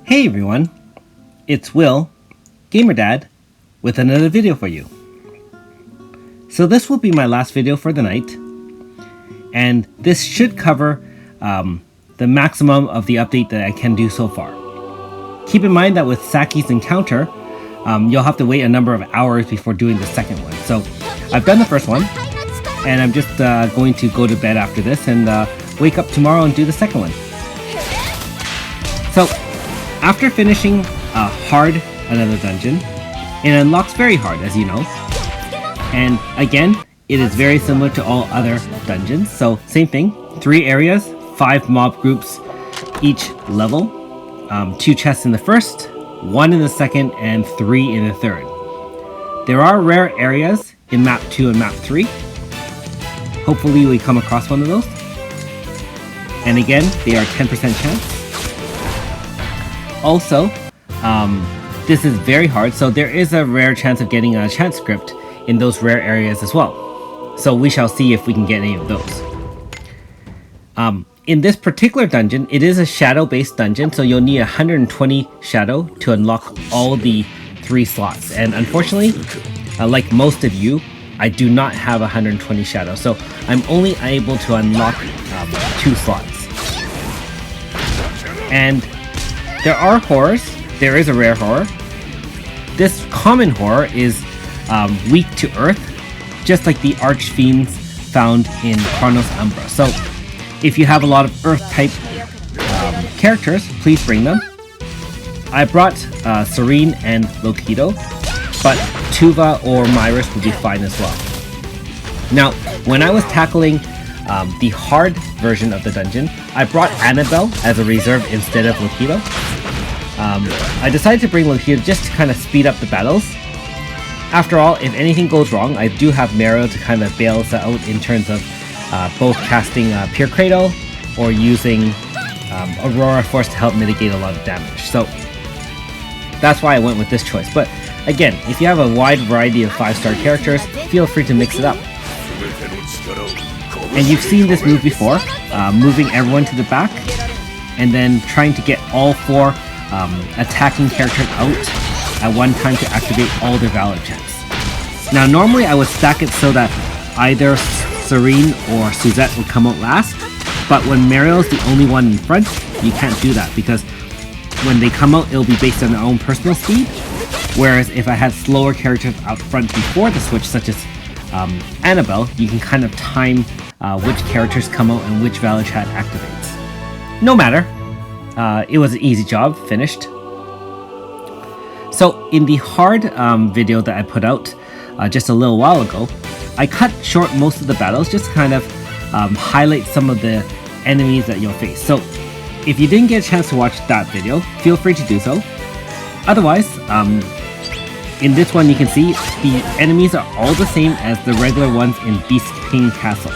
Hey everyone, it's Will, GamerDad, with another video for you. So this will be my last video for the night, and this should cover the maximum of the update that I can do so far. Keep in mind that with Saki's encounter, you'll have to wait a number of hours before doing the second one. So I've done the first one, and I'm just going to go to bed after this and wake up tomorrow and do the second one. So after finishing hard another dungeon, it unlocks very hard, as you know. And again, it is very similar to all other dungeons. So same thing, 3 areas, 5 mob groups each level, 2 chests in the first, 1 in the second, and 3 in the third. There are rare areas in map 2 and map 3. Hopefully we come across one of those. And again, they are 10% chance. Also, this is very hard, so there is a rare chance of getting a chance script in those rare areas as well. So we shall see if we can get any of those. In this particular dungeon, it is a shadow-based dungeon, so you'll need 120 shadow to unlock all the 3 slots. And unfortunately, like most of you, I do not have 120 shadow, so I'm only able to unlock 2 slots. And there are horrors. There is a rare horror. This common horror is weak to earth, just like the archfiends found in Chronos Umbra. So if you have a lot of earth type characters, please bring them. I brought Serene and Lokido, but Tuva or Myrus would be fine as well. Now, when I was tackling the hard version of the dungeon, I brought Annabelle as a reserve instead of Lokido. I decided to bring Lokido just to kind of speed up the battles. After all, if anything goes wrong, I do have Meryl to kind of bail us out in terms of both casting Pure Cradle or using Aurora Force to help mitigate a lot of damage. So that's why I went with this choice. But again, if you have a wide variety of 5-star characters, feel free to mix it up. And you've seen this move before, moving everyone to the back and then trying to get all 4 attacking characters out at one time to activate all their valor checks. Now normally I would stack it so that either Serene or Suzette would come out last, but when Mariel's the only one in front, you can't do that because when they come out, it'll be based on their own personal speed. Whereas if I had slower characters out front before the switch, such as Annabelle, you can kind of time which characters come out and which valor chat activates. No matter, it was an easy job, finished. So in the hard video that I put out just a little while ago, I cut short most of the battles just to kind of highlight some of the enemies that you'll face. So if you didn't get a chance to watch that video, feel free to do so. Otherwise, in this one you can see the enemies are all the same as the regular ones in Beast King Castle.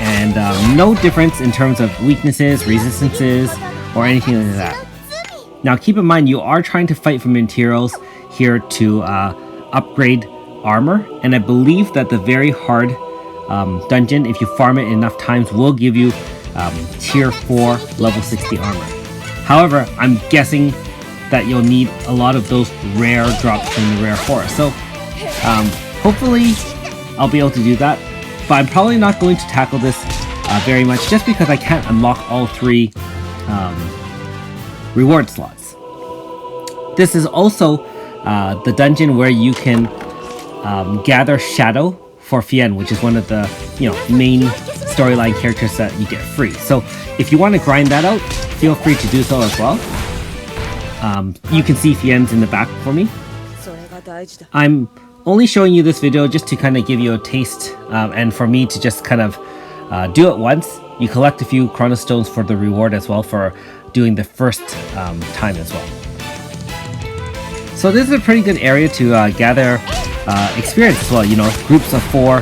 And no difference in terms of weaknesses, resistances, or anything like that. Now keep in mind you are trying to fight for materials here to upgrade armor, and I believe that the very hard dungeon, if you farm it enough times, will give you tier 4 level 60 armor. However, I'm guessing that you'll need a lot of those rare drops from the rare horror, so hopefully I'll be able to do that, but I'm probably not going to tackle this very much just because I can't unlock all 3 reward slots. This is also the dungeon where you can gather shadow for Fien, which is one of the main storyline characters that you get free. So if you want to grind that out, feel free to do so as well. You can see Fien's in the back for me. I'm only showing you this video just to kind of give you a taste and for me to just kind of do it once. You collect a few Chronos Stones for the reward as well for doing the first time as well. So this is a pretty good area to gather experience as well, groups of 4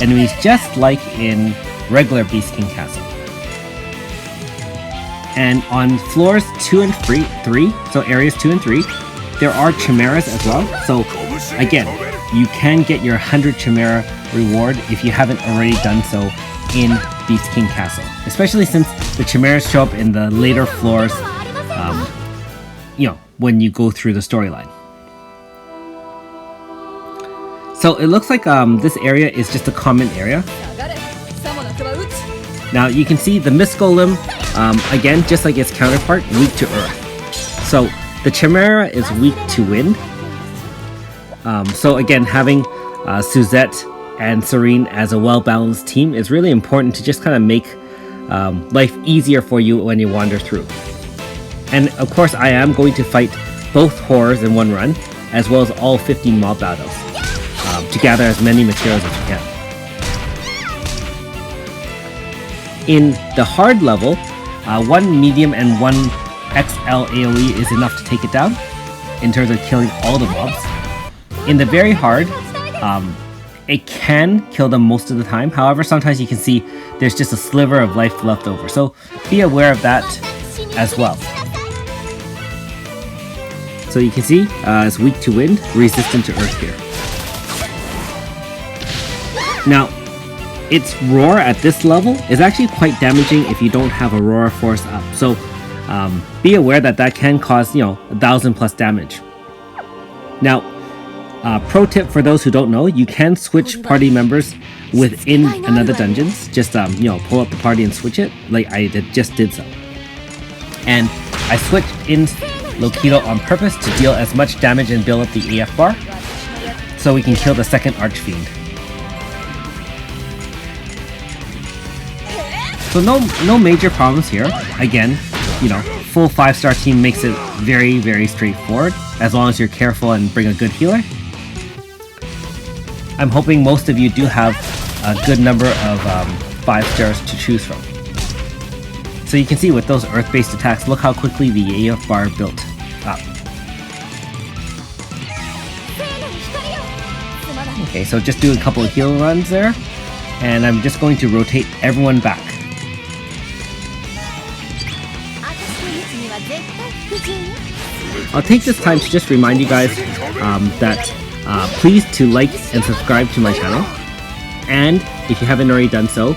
enemies just like in regular Beast King Castle. And on floors 2 and 3, so areas 2 and 3, there are chimeras as well. So again, you can get your 100 chimera reward if you haven't already done so in Beast King Castle, especially since the chimeras show up in the later floors when you go through the storyline. So it looks like this area is just a common area. Now you can see the Mist Golem, again, just like its counterpart, weak to earth. So the Chimera is weak to wind. So again, having Suzette and Serene as a well-balanced team is really important to just kind of make life easier for you when you wander through. And of course, I am going to fight both horrors in one run, as well as all 15 mob battles, to gather as many materials as you can. In the hard level, one medium and one XL AoE is enough to take it down, in terms of killing all the mobs. In the very hard, it can kill them most of the time. However, sometimes you can see there's just a sliver of life left over. So be aware of that as well. So you can see it's weak to wind, resistant to earth here. Now, its roar at this level is actually quite damaging if you don't have Aurora Force up. So be aware that that can cause, 1,000 plus damage. Now, pro tip for those who don't know, you can switch party members within another dungeons. Just pull up the party and switch it, like I just did so. And I switched in Lokido on purpose to deal as much damage and build up the AF bar, so we can kill the second Archfiend. So no major problems here. Again, full 5-star team makes it very, very straightforward, as long as you're careful and bring a good healer. I'm hoping most of you do have a good number of 5 stars to choose from. So you can see with those earth-based attacks, look how quickly the AF bar built up. Okay, so just do a couple of heal runs there, and I'm just going to rotate everyone back. I'll take this time to just remind you guys that please to like and subscribe to my channel, and if you haven't already done so,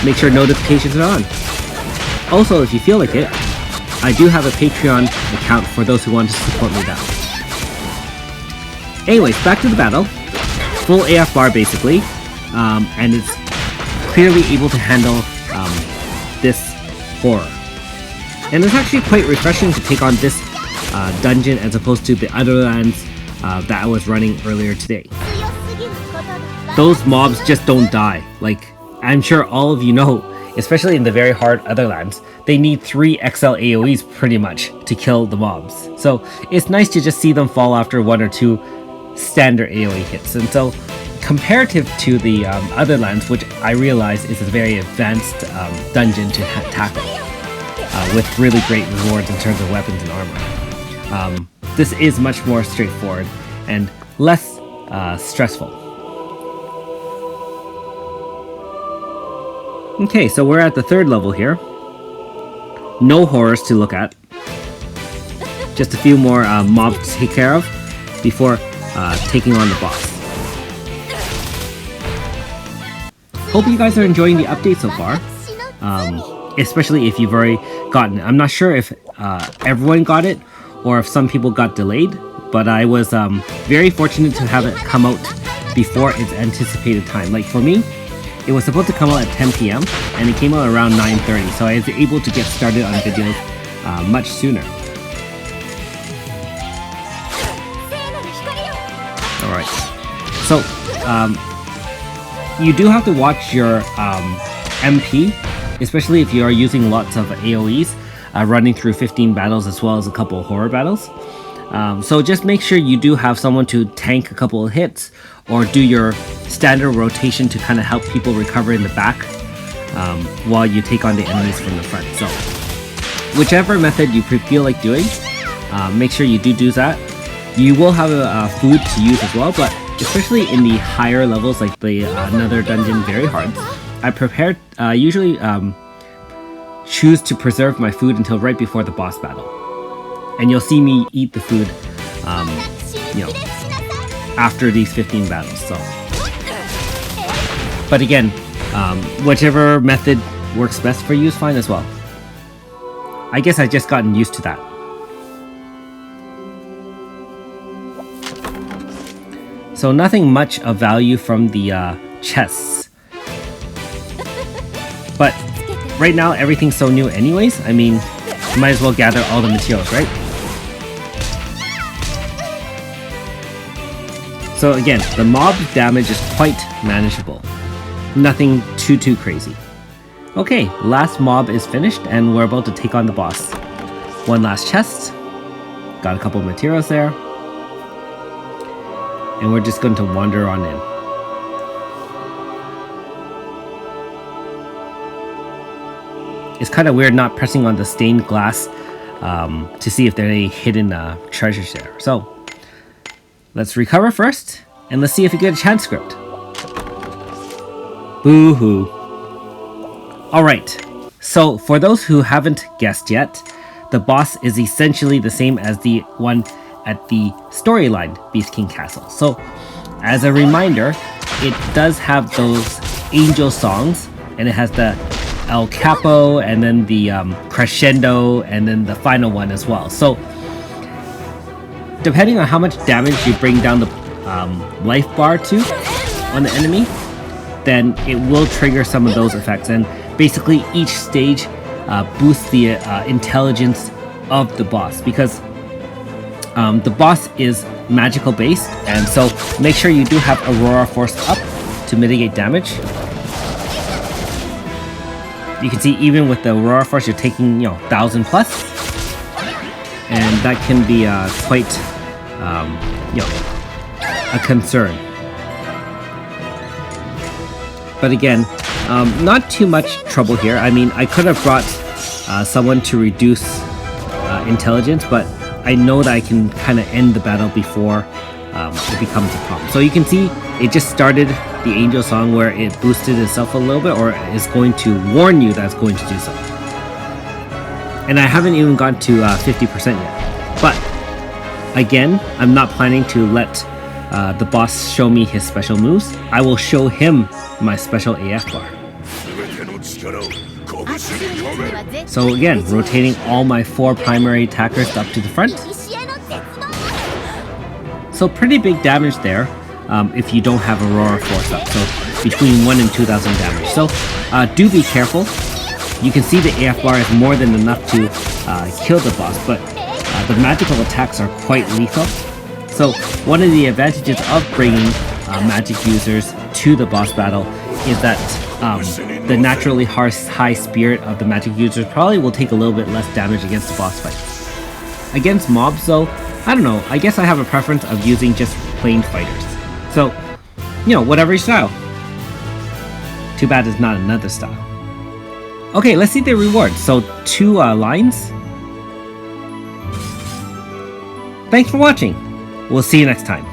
make sure notifications are on. Also, if you feel like it, I do have a Patreon account for those who want to support me that. Anyways, back to the battle. Full AF bar basically, and it's clearly able to handle this horror. And it's actually quite refreshing to take on this dungeon as opposed to the other lands that I was running earlier today. Those mobs just don't die. Like, I'm sure all of you know, especially in the very hard other lands, they need 3 XL AoEs pretty much to kill the mobs. So it's nice to just see them fall after 1 or 2 standard AoE hits. And so comparative to the other lands, which I realize is a very advanced dungeon to tackle, with really great rewards in terms of weapons and armor. This is much more straightforward and less stressful. Okay, so we're at the 3rd level here. No horrors to look at. Just a few more mobs to take care of before taking on the boss. Hope you guys are enjoying the update so far. Especially if you've already gotten it. I'm not sure if everyone got it or if some people got delayed, but I was very fortunate to have it come out before its anticipated time. Like for me, it was supposed to come out at 10 PM and it came out around 9:30, so I was able to get started on videos much sooner. Alright, so you do have to watch your MP, especially if you are using lots of AoEs, running through 15 battles as well as a couple of horror battles. So just make sure you do have someone to tank a couple of hits, or do your standard rotation to kind of help people recover in the back while you take on the enemies from the front. So whichever method you feel like doing, make sure you do that. You will have food to use as well, but especially in the higher levels like the Another Dungeon Very Hard, I usually choose to preserve my food until right before the boss battle. And you'll see me eat the food, after these 15 battles. So, but again, whichever method works best for you is fine as well. I guess I just gotten used to that. So nothing much of value from the chests. But right now everything's so new anyways. I mean, might as well gather all the materials, right? So again, the mob damage is quite manageable. Nothing too crazy. Okay, last mob is finished and we're about to take on the boss. One last chest. Got a couple of materials there. And we're just going to wander on in. It's kind of weird not pressing on the stained glass to see if there are any hidden treasures there. So, let's recover first, and let's see if we get a chant script. Boo-hoo. Alright, so for those who haven't guessed yet, the boss is essentially the same as the one at the storyline Beast King Castle. So, as a reminder, it does have those angel songs, and it has the El Capo, and then the crescendo, and then the final one as well. So, depending on how much damage you bring down the life bar to on the enemy, then it will trigger some of those effects. And basically, each stage boosts the intelligence of the boss, because the boss is magical based, and so make sure you do have Aurora Force up to mitigate damage. You can see even with the Aurora Force you're taking 1000 plus, and that can be quite a concern. But again, not too much trouble here. I mean, I could have brought someone to reduce intelligence, but I know that I can kind of end the battle before it becomes a problem. So you can see it just started the angel song where it boosted itself a little bit, or is going to warn you that it's going to do so. And I haven't even gotten to 50% yet. But again, I'm not planning to let the boss show me his special moves. I will show him my special AF bar. So again, rotating all my 4 primary attackers up to the front. So pretty big damage there if you don't have Aurora Force up. So between 1 and 2000 damage. So do be careful. You can see the AF bar is more than enough to kill the boss, but the magical attacks are quite lethal. So one of the advantages of bringing magic users to the boss battle is that the naturally high spirit of the magic users probably will take a little bit less damage against the boss fight. Against mobs though, I don't know, I guess I have a preference of using just plain fighters. So, whatever your style. Too bad it's not another style. Okay, let's see the rewards. So 2 lines. Thanks for watching. We'll see you next time.